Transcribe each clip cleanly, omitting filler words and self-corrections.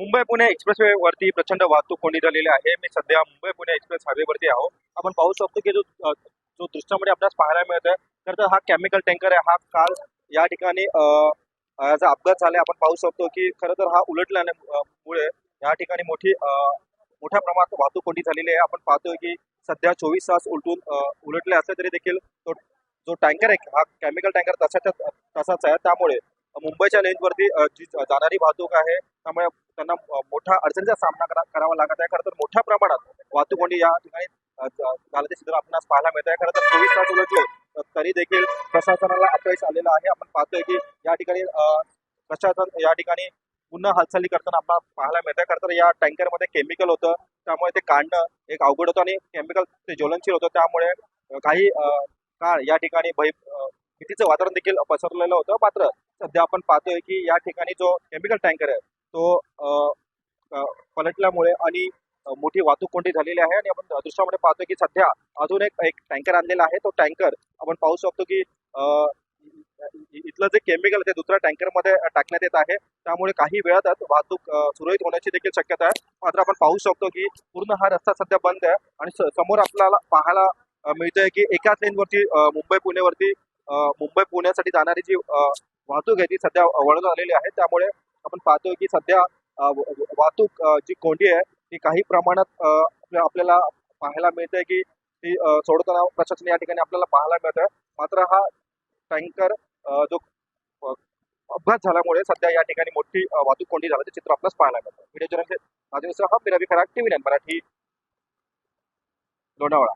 Mumbai Pune expressway वरती प्रचंड वाहतूक कोंडी झालेली आहे. मी सध्या मुंबई पुणे एक्सप्रेस हायवेवरती आहो. आपण पाहू शकतो की जो दृश्यामध्ये आपल्याला पाहायला मिळत आहे तर हा केमिकल टँकर आहे. हा काल या ठिकाणी याचा अपघात झाला. आपण पाहू शकतो की खरं तर हा उलटल्यामुळे या ठिकाणी मोठ्या प्रमाणात वाहतूक कोंडी झालेली आहे. आपण पाहतोय की सध्या 24 तास उलटले असले तरी देखील तो जो टँकर आहे हा केमिकल टँकर तसाच आहे. त्यामुळे मुंबईच्या लेनवरती जी जाणारी वाहतूक आहे त्यामुळे त्यांना मोठ्या अडचणीचा सामना करावा लागत आहे. खरं तर मोठ्या प्रमाणात वाहतूक कोंडी या ठिकाणी झाल्याचे चित्र आपल्याला पाहायला मिळत आहे. खरं तर 24 तास उलटले तरी देखील प्रशासनाला अपयश आलेलं आहे. आपण पाहतोय की या ठिकाणी प्रशासन या ठिकाणी पुन्हा हालचाली करताना आपल्याला पाहायला मिळत आहे. खरं तर या टँकरमध्ये केमिकल होतं त्यामुळे ते काढणं एक अवघड होतं आणि केमिकल ते ज्वलनशील होतं. त्यामुळे काही काळ या ठिकाणी भीतीचं वातावरण देखील पसरलेलं होतं. मात्र सध्या आपण पाहतोय की या ठिकाणी जो केमिकल टँकर आहे तो पलटल्यामुळे आणि मोठी वाहतूक कोंडी झालेली आहे. आणि आपण दृश्यामध्ये पाहतोय की सध्या अजून एक टँकर आणलेला आहे. तो टँकर आपण पाहू शकतो की इथलं जे केमिकल ते दुसऱ्या टँकरमध्ये टाकण्यात येत आहे. त्यामुळे काही वेळातच वाहतूक सुरळीत होण्याची देखील शक्यता आहे. मात्र आपण पाहू शकतो की पूर्ण हा रस्ता सध्या बंद आहे आणि समोर आपल्याला पाहायला मिळतंय की एकाच लेनवरती मुंबई पुण्यासाठी जाणारी जी वाहतूक आहे ती सध्या वळून आलेली आहे. त्यामुळे आपण पाहतोय की सध्या वाहतूक जी कोंडी आहे ती काही प्रमाणात आपल्याला पाहायला मिळते की ती सोडताना प्रशासन या ठिकाणी आपल्याला पाहायला मिळत आहे. मात्र हा टँकर जो अपघात झाल्यामुळे सध्या या ठिकाणी मोठी वाहतूक कोंडी झाल्याचे चित्र आपल्याला पाहायला मिळतं. व्हिडिओ जर्नलिस्ट हा मी रवी खरात, TV9 मराठी, लोणावळा.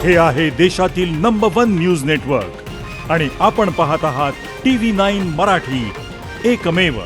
हे आहे देशातील नंबर 1 न्यूज नेटवर्क आणि आपण पाहत आहात TV9 मराठी, एकमेव.